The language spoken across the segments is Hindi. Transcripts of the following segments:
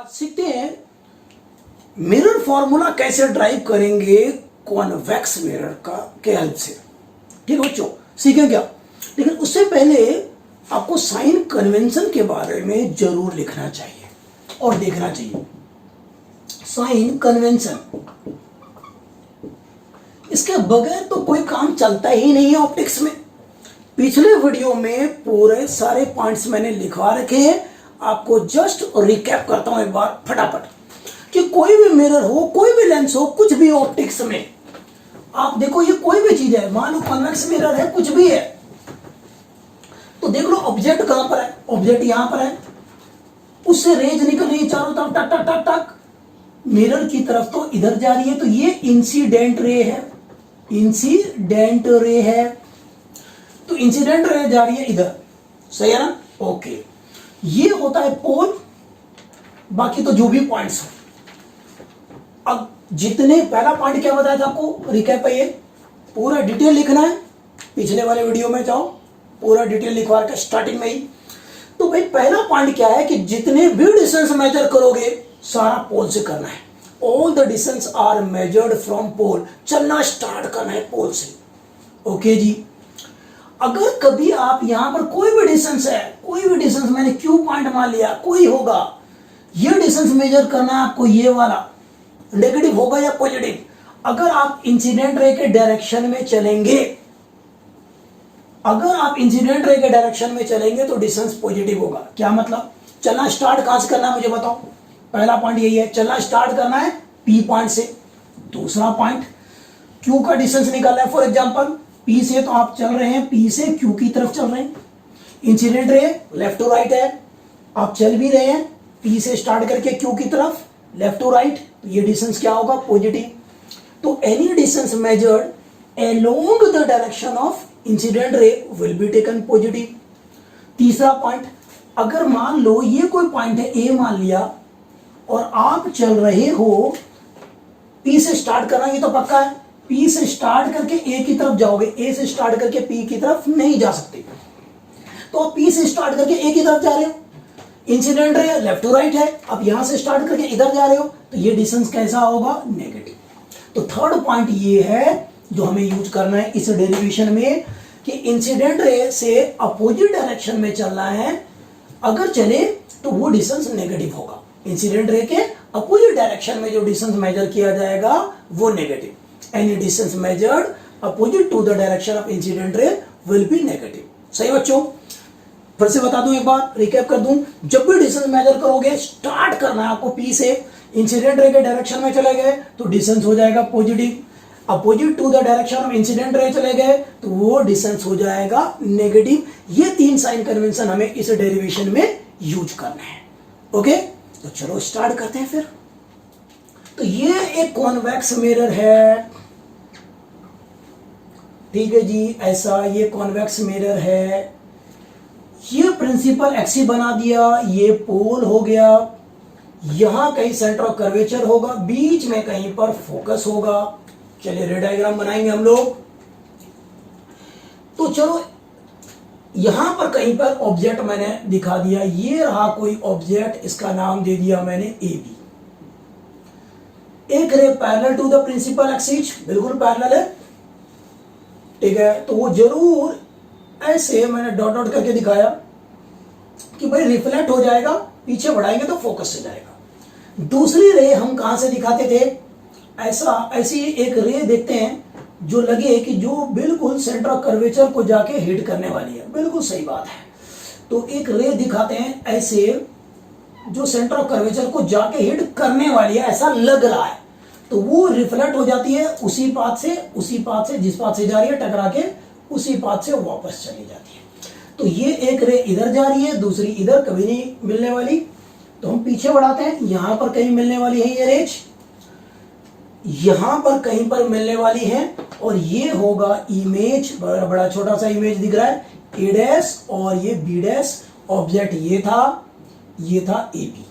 आज सीखते हैं मिरर फॉर्मूला कैसे ड्राइव करेंगे कॉन्वेक्स मिरर का के हेल्प से। ठीक है बच्चों, सीखें क्या? लेकिन उससे पहले आपको साइन कन्वेंशन के बारे में जरूर लिखना चाहिए और देखना चाहिए। साइन कन्वेंशन, इसके बगैर तो कोई काम चलता ही नहीं है ऑप्टिक्स में। पिछले वीडियो में पूरे सारे पॉइंट्स मैंने लिखवा रखे हैं, आपको जस्ट रिकैप करता हूं एक बार फटाफट कि कोई भी मिरर हो, कोई भी लेंस हो, कुछ भी ऑप्टिक्स में आप देखो, ये कोई भी चीज है, मान लो कॉन्वेक्स मिरर है, कुछ भी है, तो देख लो ऑब्जेक्ट कहां पर है, ऑब्जेक्ट यहां पर है, उससे रेज निकल रही है चारों तरफ टक टक टक टक, मिरर की तरफ तो इधर जा रही है, तो ये इंसिडेंट रे है, इंसिडेंट रे है, तो इंसिडेंट रे जा रही है इधर, सही है ना? ओके, ये होता है पोल, बाकी तो जो भी पॉइंट्स हो। अब जितने, पहला पॉइंट क्या बताया था आपको, रिकैप है, ये पूरा डिटेल लिखना है, पिछले वाले वीडियो में जाओ, पूरा डिटेल लिखवा के स्टार्टिंग में ही। तो भाई पहला पॉइंट क्या है कि जितने भी डिस्टेंस मेजर करोगे सारा पोल से करना है। All the distance are measured from pole, चलना स्टार्ट करना है पोल से। ओके जी, अगर कभी आप यहां पर कोई भी डिस्टेंस है, कोई भी डिस्टेंस मैंने क्यू पॉइंट मान लिया, कोई होगा, ये डिस्टेंस मेजर करना है आपको, ये वाला नेगेटिव होगा या पॉजिटिव। अगर आप इंसिडेंट रे के डायरेक्शन में चलेंगे, अगर आप इंसिडेंट रे के डायरेक्शन में चलेंगे तो डिस्टेंस पॉजिटिव होगा। क्या मतलब? चलना स्टार्ट कहां से करना है मुझे बताओ। पहला पॉइंट यही है, चलना स्टार्ट करना है पी पॉइंट से। दूसरा पॉइंट, क्यू का डिस्टेंस निकालना है, फॉर एग्जांपल पी से तो आप चल रहे हैं, पी से क्यू की तरफ चल रहे हैं, incident ray left to right है, आप चल भी रहे हैं पी से स्टार्ट करके क्यू की तरफ, लेफ्ट टू राइट, तो ये डिस्टेंस क्या होगा, पॉजिटिव। तो any distance measured along the direction of incident ray will be taken positive. तीसरा पॉइंट, अगर मान लो ये कोई पॉइंट है ए मान लिया और आप चल रहे हो, पी से स्टार्ट करना, ये तो पक्का है, पी से स्टार्ट करके ए की तरफ जाओगे, ए से स्टार्ट करके पी की तरफ नहीं जा सकते, तो आप पी से स्टार्ट करके ए की तरफ जा रहे हो, incident ray left to right है, आप यहां से स्टार्ट करके इधर जा रहे हो, तो ये डिस्टेंस कैसा होगा, नेगेटिव। तो थर्ड पॉइंट ये है जो हमें यूज करना है इस डेरिवेशन में कि इंसिडेंट रे से अपोजिट डायरेक्शन में चलना है, अगर चले तो वो डिस्टेंस नेगेटिव होगा। इंसिडेंट रे के अपोजिट डायरेक्शन में जो डिस्टेंस मेजर किया जाएगा वो negative. Any distance measured opposite to the direction of incident ray will be negative. सही बच्चों, फिर से बता दूं, एक बार रिकैप कर दूं, जब भी डिस्टेंस मेजर करोगे स्टार्ट करना है आपको पी से, इंसिडेंट रे के डायरेक्शन में चले गए तो डिस्टेंस हो जाएगा positive, opposite to the direction of incident ray चले गए तो वो डिस्टेंस हो जाएगा नेगेटिव। ये तीन साइन कन्वेंशन हमें इस डेरिवेशन में यूज करना है। ओके, तो चलो स्टार्ट करते हैं फिर। तो ये एक कॉन्वेक्स मिरर है, ठीक है जी, ऐसा ये कॉन्वेक्स मिरर है, ये प्रिंसिपल एक्सिस बना दिया, ये पोल हो गया, यहां कहीं सेंटर ऑफ कर्वेचर होगा, बीच में कहीं पर फोकस होगा। चलिए रे डायग्राम बनाएंगे हम लोग। तो चलो यहां पर कहीं पर ऑब्जेक्ट मैंने दिखा दिया, ये रहा कोई ऑब्जेक्ट, इसका नाम दे दिया मैंने ए बी। एक ray parallel to the principal axis, बिल्कुल पैरेलल है, ठीक है, तो वो जरूर ऐसे मैंने डॉट डॉट करके दिखाया कि भाई रिफ्लेक्ट हो जाएगा, पीछे बढ़ाएंगे तो फोकस से जाएगा। दूसरी रे हम कहां से दिखाते थे, ऐसी एक रे देखते हैं जो लगे कि जो बिल्कुल सेंटर ऑफ कर्वेचर को जाके हिट करने वाली है, बिल्कुल सही बात है। तो एक रे दिखाते हैं ऐसे जो सेंटर ऑफ कर्वेचर को जाके हिट करने वाली है, ऐसा लग रहा है, तो वो रिफ्लेक्ट हो जाती है उसी पाथ से जिस पाथ से जा रही है, टकरा के उसी पाथ से वापस चली जाती है। तो ये एक रे इधर जा रही है, दूसरी इधर, कभी नहीं मिलने वाली, तो हम पीछे बढ़ाते हैं, यहां पर कहीं मिलने वाली है ये रेज, यहां पर कहीं पर मिलने वाली है, और ये होगा इमेज, बड़ा छोटा सा इमेज दिख रहा है, ए डैश और ये बी डैश, ऑब्जेक्ट ये था ए बी,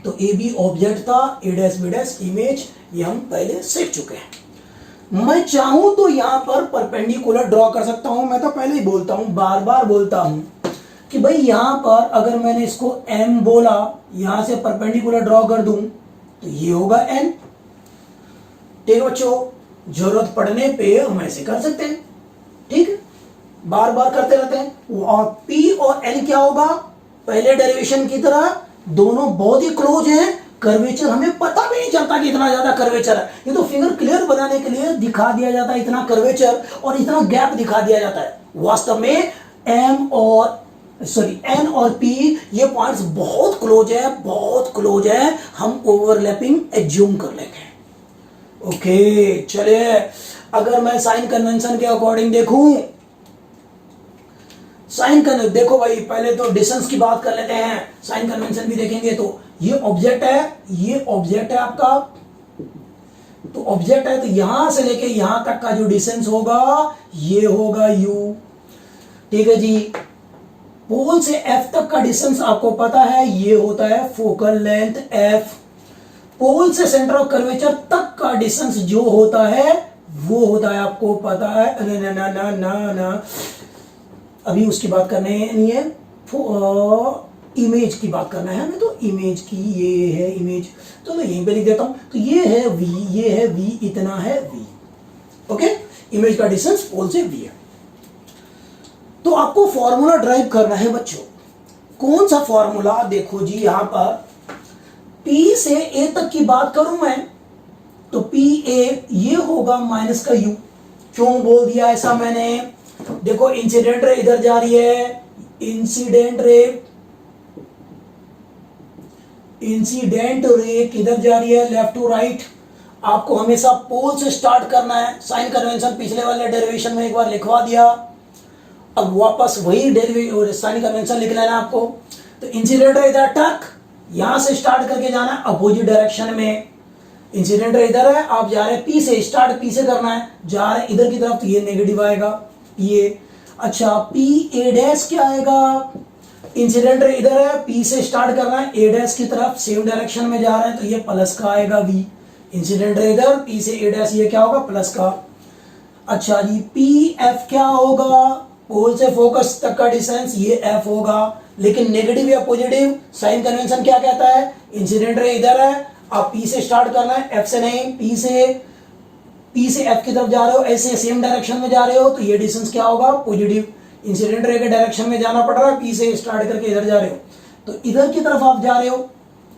तो ए बी ऑब्जेक्ट था, ए डैश बी डैश इमेज, ये हम पहले सीख चुके हैं। मैं चाहूं तो यहां पर परपेंडिकुलर ड्रॉ कर सकता हूं, मैं तो पहले ही बोलता हूं, बार बार बोलता हूं कि भाई यहां पर अगर मैंने इसको m बोला, यहां से परपेंडिकुलर ड्रॉ कर दूं तो ये होगा n। ठीक है बच्चों, जरूरत पड़ने पे हम ऐसे कर सकते हैं, ठीक है, बार बार करते रहते हैं। और p और n क्या होगा, पहले डेरिवेशन की तरह दोनों बहुत ही क्लोज हैं, कर्वेचर हमें पता भी नहीं चलता कि इतना ज्यादा कर्वेचर है। ये तो फिगर क्लियर बनाने के लिए दिखा दिया जाता है इतना कर्वेचर और इतना गैप दिखा दिया जाता है। वास्तव में n और p ये पॉइंट्स बहुत क्लोज है, बहुत क्लोज है, हम ओवरलैपिंग एज्यूम कर लेंगे। ओके चलिए, अगर मैं साइन कन्वेंशन के अकॉर्डिंग देखूं, साइन कन्वेंशन देखो भाई, पहले तो डिस्टेंस की बात कर लेते हैं, साइन कन्वेंशन भी देखेंगे। तो ये ऑब्जेक्ट है, ये ऑब्जेक्ट है आपका, तो ऑब्जेक्ट है तो यहां से लेके यहां तक का जो डिस्टेंस होगा ये होगा u। ठीक है जी, पोल से f तक का डिस्टेंस आपको पता है, ये होता है फोकल लेंथ f। पोल से सेंटर ऑफ कर्वेचर तक का डिस्टेंस जो होता है वो होता है, आपको पता है, ना ना ना ना ना अभी उसकी बात करने नहीं है, इमेज की बात करना है हमें, तो इमेज की ये है इमेज, तो मैं यहीं पे लिख देता हूं। तो ये है v, ये है v, इतना है v। ओके, इमेज का डिस्टेंस पोल से v है। तो आपको फॉर्मूला ड्राइव करना है बच्चों। कौन सा फॉर्मूला, देखो जी यहां पर p से a तक की बात करूं मैं तो pa ये होगा माइनस का u। क्यों बोल दिया ऐसा मैंने, देखो इंसिडेंट रे इधर जा रही है, इंसिडेंट रे किधर जा रही है, लेफ्ट टू राइट। आपको हमेशा पोल से स्टार्ट करना है। साइन कन्वेंशन पिछले वाले डेरिवेशन में एक बार लिखवा दिया, अब वापस वही साइन कन्वेंशन लिख लेना आपको। तो इंसिडेंट रे इधर टक, यहां से स्टार्ट करके जाना है अपोजिट डायरेक्शन में। इंसिडेंट रे इधर है, आप जा रहे हैं पी से, स्टार्ट पी से करना है, जा रहे हैं इधर की तरफ, तो ये नेगेटिव आएगा ये। अच्छा पी ए डैश क्या आएगा, इंसिडेंट रे इधर है, पी से स्टार्ट करना है, ए डैश की तरफ सेम डायरेक्शन में जा रहे हैं, तो ये प्लस का आएगा v। इंसिडेंट रे इधर, पी से ए डैश, ये क्या होगा, प्लस का। अच्छा जी पी एफ क्या होगा, पोल से फोकस तक का डिस्टेंस, ये एफ होगा। लेकिन नेगेटिव या पॉजिटिव, साइन कन्वेंशन क्या कहता है, इंसिडेंट रे इधर है, आप पी से स्टार्ट करना है, एफ से नहीं, पी से एफ की तरफ जा रहे हो, ऐसे सेम डायरेक्शन में जा रहे हो, तो ये डिस्टेंस क्या होगा, पॉजिटिव। इंसिडेंट रे के डायरेक्शन में जाना पड़ रहा है, पी से स्टार्ट करके इधर जा रहे हो, तो इधर की तरफ आप जा रहे हो,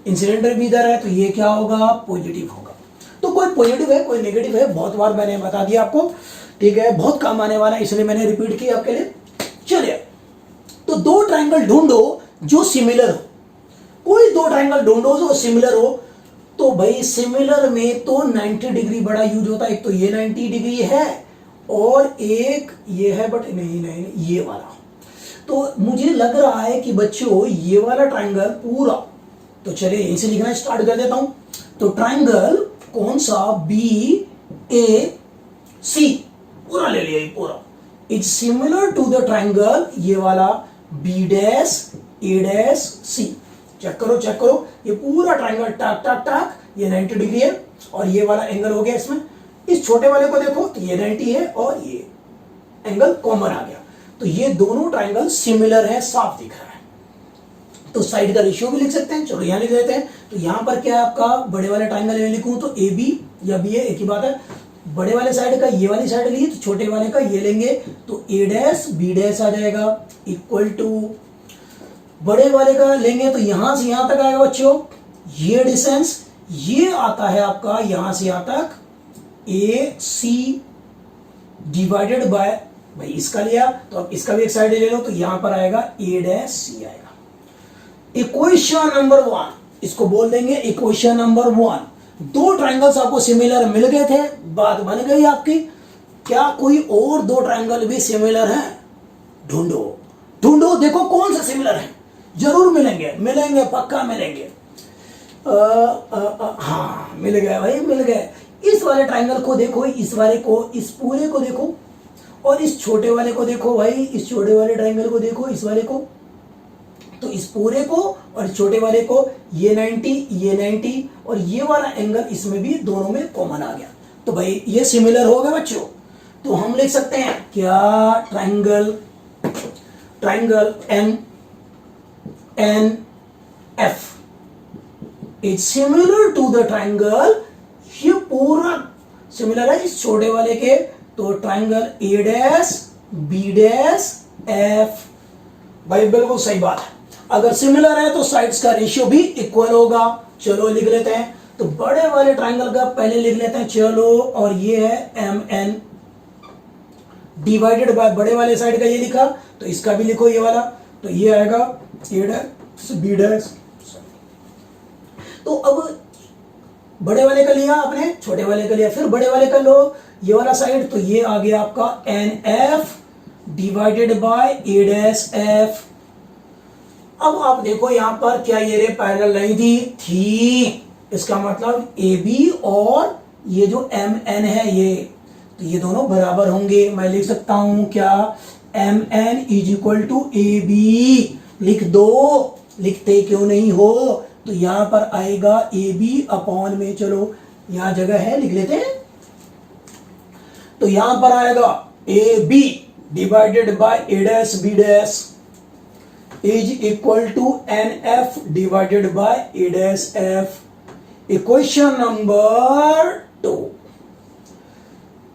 इंसिडेंट रे भी इधर है, तो ये क्या होगा, पॉजिटिव होगा। तो कोई पॉजिटिव है कोई नेगेटिव है, बहुत बार मैंने बता दिया आपको, ठीक है, बहुत काम आने वाला है, इसलिए मैंने रिपीट किया आपके लिए। चलिए, तो दो ट्रायंगल ढूंढो जो सिमिलर हो। कोई दो ट्रायंगल ढूंढो जो सिमिलर हो, तो भाई सिमिलर में तो 90 डिग्री बड़ा यूज होता है। एक तो ये 90 डिग्री है और एक ये है, बट नहीं ये वाला। तो मुझे लग रहा है कि बच्चों ये वाला ट्रायंगल पूरा, तो चलिए यहीं से लिखना स्टार्ट कर देता हूं। तो ट्रायंगल कौन सा, बी ए सी, पूरा ले लिया, ये पूरा is similar to the triangle ये वाला B dash A dash C. Check करो ये पूरा ट्रायंगल टाक टाक टाक, ये 90 डिग्री है और ये वाला एंगल हो गया इसमें। इस छोटे वाले को देखो तो ये 90 है और ये एंगल कॉमन आ गया, तो ये दोनों ट्रायंगल सिमिलर है, साफ दिख रहा है। तो साइड का रेशियो भी लिख सकते हैं, चलो यहां लिख देते हैं। तो यहां पर क्या है आपका, बड़े वाले ट्रायंगल में लिखूं तो ए बी या बी ए, एक ही बात है। बड़े वाले साइड का ये वाली साइड ली तो छोटे वाले का ये लेंगे, तो ए डैश बी डैश आ जाएगा इक्वल टू, बड़े वाले का लेंगे तो यहां से यहां तक आएगा बच्चों, ये डिस्टेंस ये आता है आपका यहां से यहां तक ए सी डिवाइडेड बाय, भाई इसका लिया तो अब इसका भी एक साइड ले लो, तो यहां पर आएगा ए डैश सी आएगा। इक्वेशन नंबर 1 इसको बोल देंगे इक्वेशन नंबर 1। दो ट्रायंगल्स आपको सिमिलर मिल गए थे, बात बन गई आपकी। क्या कोई और दो ट्रायंगल भी सिमिलर हैं, ढूंढो देखो कौन सा सिमिलर है। जरूर मिलेंगे पक्का मिलेंगे। हाँ मिल गए भाई, मिल गए। इस वाले ट्रायंगल को देखो, इस वाले को, इस पूरे को देखो, और इस छोटे वाले को देखो भाई, इस छोटे वाले ट्रायंगल को देखो, इस वाले को, तो इस पूरे को और इस छोटे वाले को, ये 90 और ये वाला एंगल इसमें भी दोनों में कॉमन आ गया, तो भाई ये सिमिलर हो गए बच्चों। तो हम लिख सकते हैं क्या, triangle M N F is similar to the triangle, ये पूरा सिमिलर है इस छोटे वाले के, तो triangle A dash B dash F. भाई बिल्कुल सही बात है, अगर सिमिलर है तो साइड्स का रेशियो भी इक्वल होगा। चलो लिख लेते हैं, तो बड़े वाले ट्राइंगल का पहले लिख लेते हैं, चलो, और ये है एम एन डिवाइडेड बाय बड़े वाले साइड का ये लिखा, तो इसका भी लिखो ये वाला, तो ये आएगा ए डैश बी डैश। तो अब बड़े वाले का लिया आपने, छोटे वाले का लिया, फिर बड़े वाले का लो ये वाला साइड, तो ये आ गया आपका N F divided by A dash F. अब आप देखो यहां पर क्या ये रे पैरेलल लाइन थी, इसका मतलब ए बी और ये जो एम एन है ये, तो ये दोनों बराबर होंगे। मैं लिख सकता हूं क्या, M N is equal to A B, लिख दो, लिखते क्यों नहीं हो, तो यहां पर आएगा ए बी अपॉन में, चलो यहां जगह है लिख लेते हैं, तो यहां पर आएगा A B divided by A dash B dash is equal to N F divided by A dash F. Equation number 2।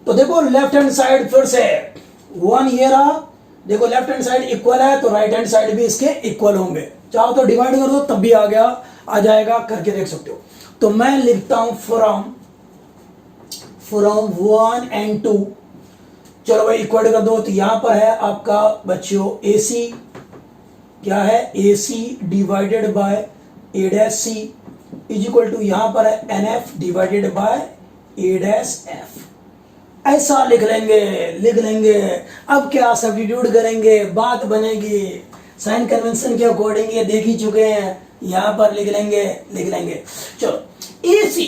तो देखो लेफ्ट हैंड साइड फिर से 1 ये रहा, देखो लेफ्ट हैंड साइड इक्वल है तो राइट हैंड साइड भी इसके इक्वल होंगे, चाहो तो डिवाइड कर दो तब भी आ जाएगा, करके देख सकते हो। तो मैं लिखता हूं फ्रॉम 1 and 2, चलो भाई इक्वल कर दो, तो यहां पर है आपका बच्चों ए सी, क्या है A C divided by A dash C is equal to यहां पर है N F divided by A dash F. ऐसा लिख लेंगे। अब क्या सब्स्टिट्यूट करेंगे, बात बनेगी, साइन कन्वेंशन के अकॉर्डिंग ये देख ही चुके हैं, यहां पर लिख लेंगे। चलो ए सी।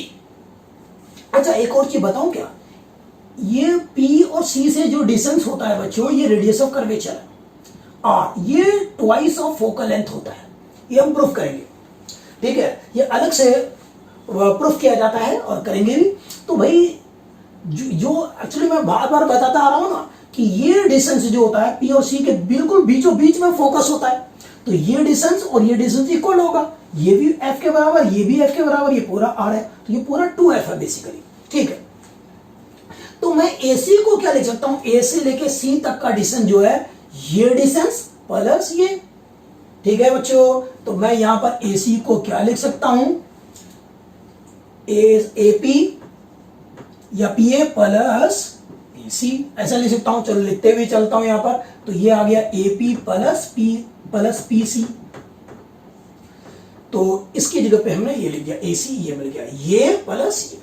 अच्छा एक और चीज बताऊं क्या, ये पी और सी से जो डिस्टेंस होता है बच्चों, ये रेडियस ऑफ कर्वेचर है, और ये ट्वाइस ऑफ फोकल लेंथ होता है, ये हम प्रूफ करेंगे, ठीक है, ये अलग से प्रूफ किया जाता है और करेंगे भी। तो भाई जो एक्चुअली मैं बार बार बताता आ रहा हूं ना कि ये डिस्टेंस जो होता है पी और सी के बिल्कुल बीचों बीच में फोकस होता है, तो ये डिस्टेंस और ये डिस्टेंस इक्वल होगा, ये भी एफ के बराबर, ये भी एफ के बराबर, ये पूरा आर है, तो ये पूरा 2f है बेसिकली, ठीक है। तो मैं AC को क्या लिख सकता हूं, A से लेके C तक का डिस्टेंस जो है ये डिस्टेंस प्लस ये, ठीक है बच्चों। तो मैं यहां पर AC को क्या लिख सकता हूं, AP या PA प्लस PC, ऐसा लिख सकता हूं। चलो लिखते हुए चलता हूं यहां पर, तो ये आ गया AP प्लस PC, तो इसकी जगह पे हमने ये लिख दिया AC, ये मिल गया, ये प्लस ये।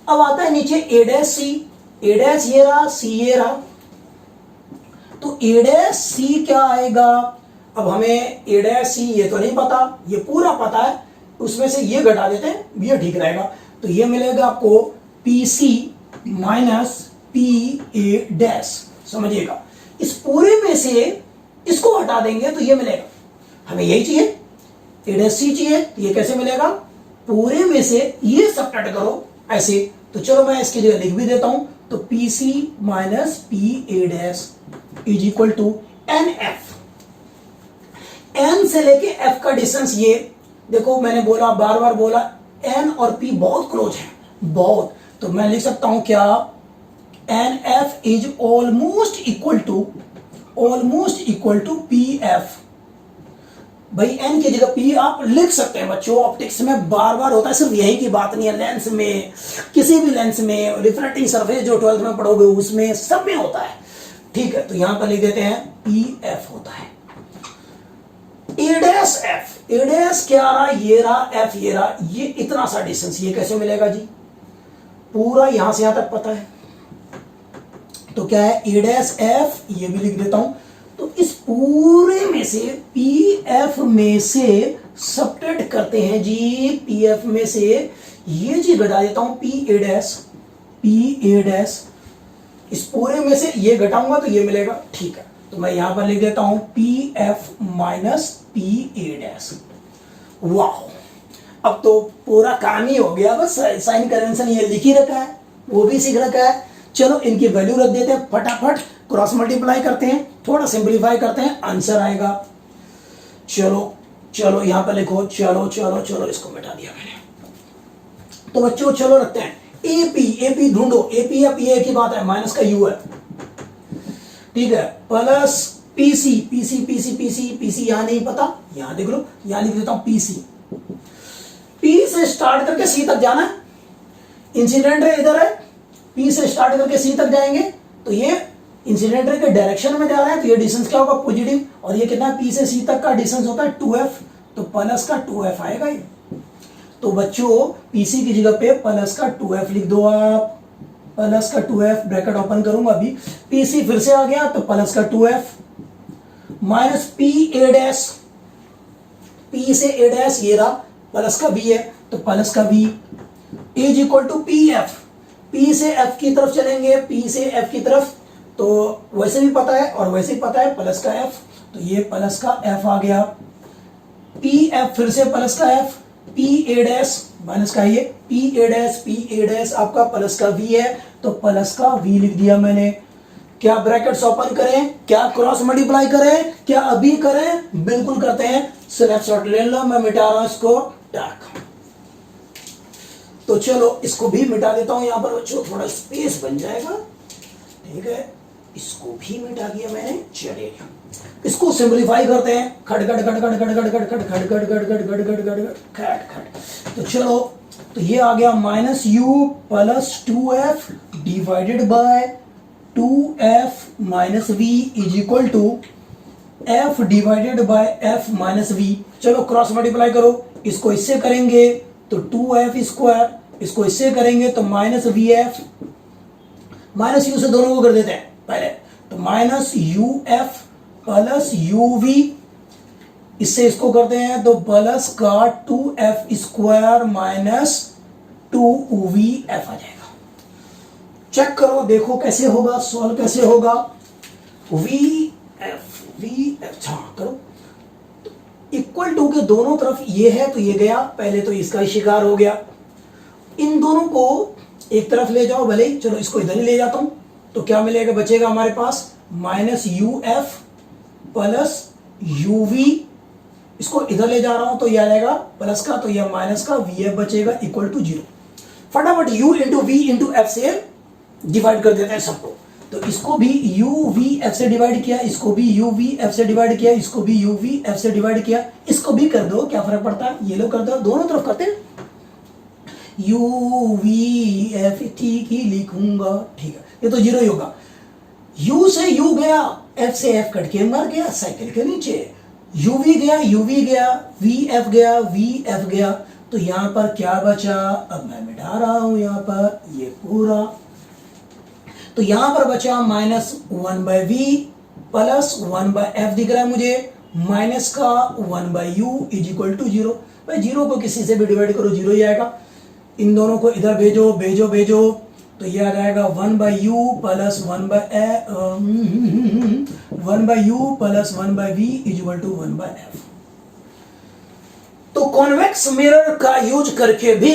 अब आता है नीचे ए डैश सी, ए डैश ये रहा, सी ये रहा, तो ए डैश सी क्या आएगा, अब हमें ए डैश सी ये तो नहीं पता, ये पूरा पता है, उसमें से ये घटा देते हैं, ये ठीक रहेगा, तो ये मिलेगा आपको P C minus P A dash, समझिएगा। इस पूरे में से इसको हटा देंगे तो ये मिलेगा, हमें यही चाहिए, ए डैश सी चाहिए, तो ये कैसे मिलेगा, पूरे में से ये सब्ट्रैक्ट करो ऐसे, तो चलो मैं इसकी जगह लिख भी देता हूं, तो P C minus P A dash is equal to N F, N से लेके एफ का डिस्टेंस ये देखो, मैंने बोला बार बार बोला एन और पी बहुत क्लोज है, बहुत, तो मैं लिख सकता हूं क्या, N F is almost equal to P F. भाई एन की जगह पी आप लिख सकते हैं बच्चों, ऑप्टिक्स में बार बार होता है, सिर्फ यही की बात नहीं है, लेंस में, किसी भी लेंस में, रिफ्रैक्टिंग सरफेस जो 12th में पढ़ोगे उसमें सब में होता है, ठीक है। तो यहां पर लिख देते हैं पी एफ होता है, ए डैश एफ, ए डैश क्या रहा, ये रहा, एफ ये रहा, ये इतना सा डिस्टेंस, ये कैसे मिलेगा जी, पूरा यहां से यहां तक पता है, तो क्या है ए डैश एफ, ये भी लिख देता हूं। तो इस पूरे में से पी एफ में से सब्ट्रैक्ट करते हैं जी, पी एफ में से ये जी घटा देता हूं, पी ए डैश, इस पूरे में से ये घटाऊंगा तो ये मिलेगा, ठीक है। तो मैं यहां पर लिख देता हूं P F minus P A dash. वाह, अब तो पूरा काम ही हो गया, बस साइन कन्वेंशन ये लिख ही रखा है, वो भी सीख रखा है। चलो इनकी वैल्यू रख देते हैं, फटाफट क्रॉस मल्टीप्लाई करते हैं, थोड़ा सिंप्लीफाई करते हैं, आंसर आएगा। चलो चलो यहां पर लिखो, चलो चलो चलो इसको मिटा दिया मैंने। तो बच्चों चलो रखते हैं एपी, एपी ढूंढो, एपी या पी की बात है, माइनस का यू है, ठीक है, plus PC, PC PC PC PC यहां नहीं पता, यहां देख लो, यहां लिख देता हूं पीसी। पी से स्टार्ट करके सी तक जाना है, इंसिडेंट रे इधर है, पी से स्टार्ट करके सी तक जाएंगे तो ये इंसिडेंट रे के डायरेक्शन में जा रहा है, तो ये डिस्टेंस क्या होगा पॉजिटिव, और ये कितना पी से सी तक का डिस्टेंस होता है 2f, तो प्लस का 2f आएगा ये। तो बच्चों पीसी की जगह पे प्लस का 2f लिख दो आप, प्लस का 2f, ब्रैकेट ओपन करूंगा अभी, पीसी फिर से आ गया तो प्लस का 2f minus P A dash, P से ए डैश ये रहा, प्लस का बी है तो प्लस का B is equal to P F, P से एफ की तरफ चलेंगे, पी से एफ की तरफ, तो वैसे भी पता है और वैसे भी पता है प्लस का एफ, तो ये प्लस का एफ आ गया, पी एफ फिर से प्लस का F, P A dash minus का ये पी ए डैश आपका प्लस का वी है, तो प्लस का वी लिख दिया मैंने। क्या ब्रैकेट्स ओपन करें, क्या क्रॉस मल्टीप्लाई करें, क्या अभी करें, बिल्कुल करते हैं, स्नैपशॉट ले लो, मैं मिटा रहा हूं इसको, टैक। तो चलो इसको भी मिटा देता हूं, यहां पर बच्चों थोड़ा स्पेस बन जाएगा, ठीक है, इसको भी मिटा दिया मैंने। चलिए इसको सिंपलीफाई करते हैं, खट खट खट खट खट खट खट खट खट खट खट खट खट खट खट खट खट। तो चलो, तो ये आ गया minus U plus 2f divided by 2f minus V is equal to f divided by f minus V. चलो क्रॉस मल्टीप्लाई करो, इसको इससे करेंगे तो 2f स्क्वायर, इसको इससे करेंगे तो minus V F, minus U से दोनों को कर देते हैं पहले, तो minus U F plus U V, इससे इसको करते हैं तो प्लस का 2f स्क्वायर माइनस 2vf आ जाएगा। चेक करो, देखो कैसे होगा, सॉल्व कैसे होगा, vf हाँ करो, इक्वल टू के दोनों तरफ ये है तो ये गया, पहले तो इसका ही शिकार हो गया, इन दोनों को एक तरफ ले जाओ भले ही, चलो इसको इधर ही ले जाता हूं, तो क्या मिलेगा, बचेगा हमारे पास minus U F plus U V, इसको इधर ले जा रहा हूं तो यह आएगा प्लस का, तो यह माइनस का वी एफ बचेगा इक्वल टू 0। फटाफट u into V into F से डिवाइड कर देते हैं सबको, तो इसको भी u v f से डिवाइड किया, इसको भी u v f से डिवाइड किया, इसको भी u v f से डिवाइड किया, इसको भी कर दो, क्या फर्क पड़ता है, ये लोग कर दो, दोनों तरफ करते हैं, u v f ठीक ही लिखूंगा, ठीक है, ये तो 0 ही होगा, u से u गया, f से f कट के मर गया साइकिल के नीचे, uv गया, uv गया, vf गया, vf गया, तो यहां पर क्या बचा, अब मैं मिटा रहा हूं यहां पर ये पूरा, तो यहां पर बचा minus 1 by V plus 1 by F दिख रहा है मुझे, माइनस का 1 by U is equal to 0। भाई 0 को किसी से भी डिवाइड करो 0 ही आएगा, इन दोनों को इधर भेजो भेजो भेजो, तो ये आ जाएगा 1 by U plus 1 by U plus 1 by V is equal to 1 by F. तो कॉन्वेक्स मिरर का यूज करके भी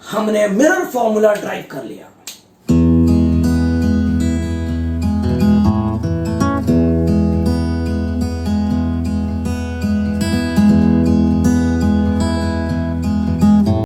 हमने मिरर फॉर्मूला ड्राइव कर लिया।